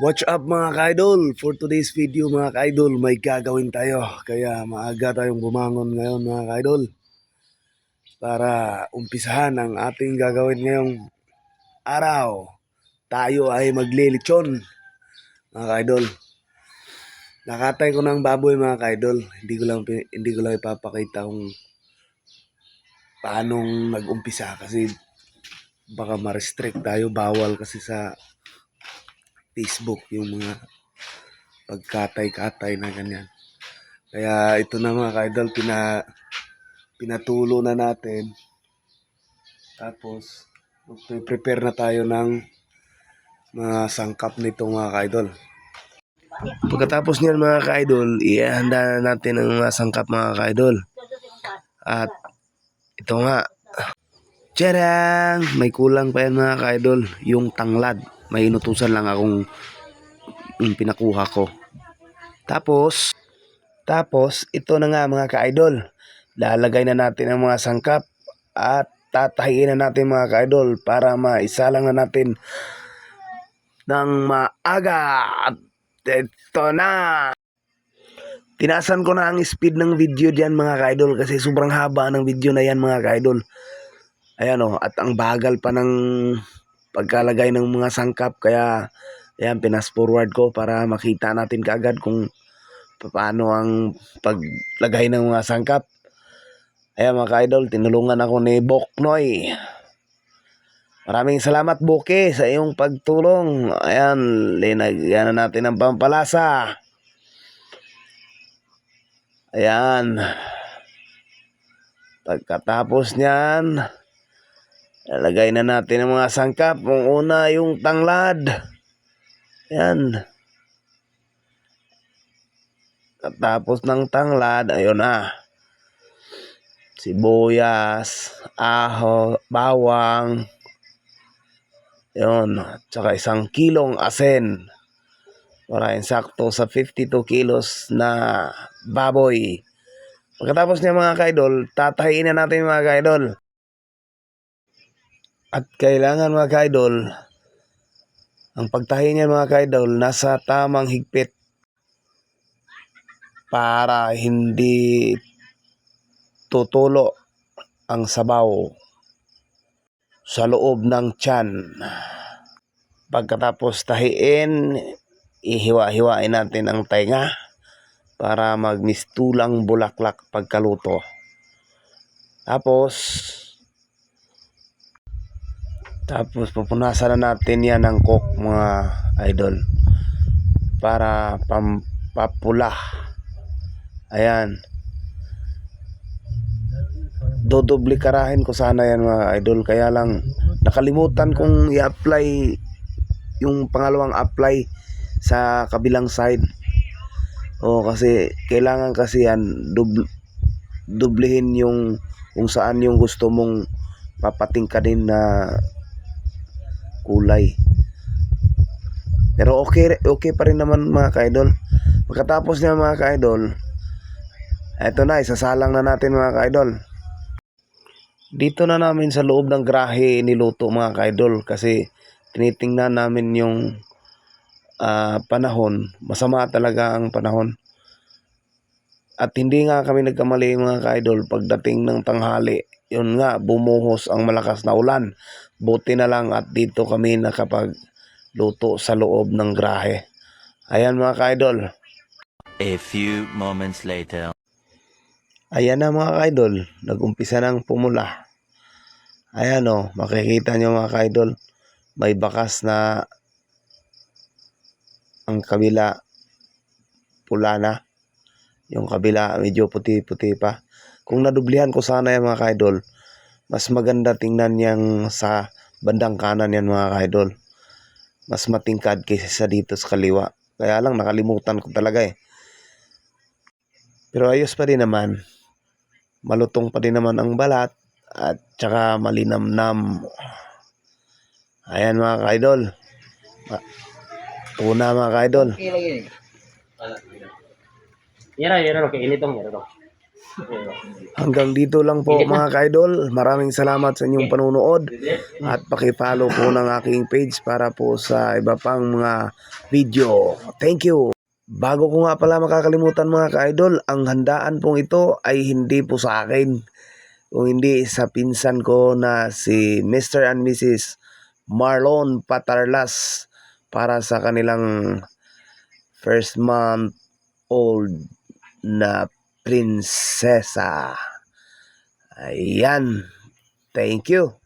Watch up mga ka-idol? For today's video mga ka-idol, may gagawin tayo. Kaya maaga tayong bumangon ngayon mga ka-idol para umpisahan ang ating gagawin ngayong araw. Tayo ay maglilitsyon mga ka-idol. Nakatay ko ng baboy mga ka-idol. Hindi ko lang ipapakita kung paanong nag-umpisa kasi baka ma-restrict tayo. Bawal kasi sa Facebook yung mga pagkatay-katay na ganyan. Kaya ito na mga ka-idol, pinatulo na natin. Tapos, prepare na tayo ng mga sangkap nito mga ka-idol. Pagkatapos niyan mga ka-idol, ihanda na natin ang mga sangkap mga ka-idol. At ito nga, tiyarang! May kulang pa yan mga ka-idol, yung tanglad. May inutusan lang akong yung pinakuha ko. Tapos, ito na nga mga ka-idol. Lalagay na natin ang mga sangkap at tatahiin na natin mga ka-idol para maisalang na natin ng maaga. At ito na. Tinasan ko na ang speed ng video diyan mga ka-idol kasi sobrang haba ng video na yan mga ka-idol. Ayan o, at ang bagal pa ng pagkalagay ng mga sangkap kaya ayan, pinas forward ko para makita natin kaagad kung paano ang paglagay ng mga sangkap. Ayan mga ka-idol, tinulungan ako ni Boknoy. Maraming salamat Boke sa iyong pagtulong. Ayan, linagyan na natin ang pampalasa. Ayan. Pagkatapos niyan, lalagay na natin ang mga sangkap. Ang una yung tanglad. Ayan. Katapos ng tanglad, ayun na. Sibuyas, bawang, yun, tsaka 1 kilong asin. Para insakto sa 52 kilos na baboy. Pagkatapos niya mga ka-idol, tatahiin na natin mga ka-idol. At kailangan mga ka-idol, ang pagtahi niya mga ka-idol, nasa tamang higpit para hindi tutulo ang sabaw sa loob ng tiyan. Pagkatapos tahiin, ihiwa-hiwain natin ang tainga para magmistulang bulaklak pagkaluto. Tapos pupunasan na natin yan ng coke mga idol para pampapula. Ayan. Dodobli karahin ko sana yan mga idol, kaya lang nakalimutan kong i-apply yung pangalawang apply sa kabilang side. Kasi kailangan kasi yan dublehin yung kung saan yung gusto mong papatingkanin na kulay. Pero okay pa rin naman mga ka-idol. Pagkatapos niya mga ka-idol, eto na, isasalang na natin mga ka-idol. Dito na namin sa loob ng grahe niluto mga ka-idol kasi tinitingnan namin yung panahon. Masama talaga ang panahon. At hindi nga kami nagkamali mga ka-idol pagdating ng tanghali. Yun nga, bumuhos ang malakas na ulan. Buti na lang at dito kami nakapagluto sa loob ng grahe. Ayan mga ka-idol. A few moments later. Ayan na mga ka-idol, nag-umpisa ng pumula. Ayan makikita nyo mga ka-idol, may bakas na ang kabila pula na. Yung kabila medyo puti-puti pa. Kung nadublihan ko sana yan mga ka-idol, mas maganda tingnan yang sa bandang kanan yan mga ka-idol. Mas matingkad kaysa sa dito sa kaliwa. Kaya lang nakalimutan ko talaga eh. Pero ayos pa din naman. Malutong pa din naman ang balat at saka malinamnam. Ayan mga ka-idol. Tuna mga ka-idol. Yara, yara, okay, initong yara. Hanggang dito lang po mga ka-idol. Maraming salamat sa inyong panunood at paki-follow po ng aking page para po sa iba pang mga video. Thank you. Bago ko nga pala makakalimutan mga ka-idol, ang handaan pong ito ay hindi po sa akin, kung hindi sa pinsan ko na si Mr. and Mrs. Marlon Patarlas para sa kanilang first month old na prinsesa. Ayan. Thank you.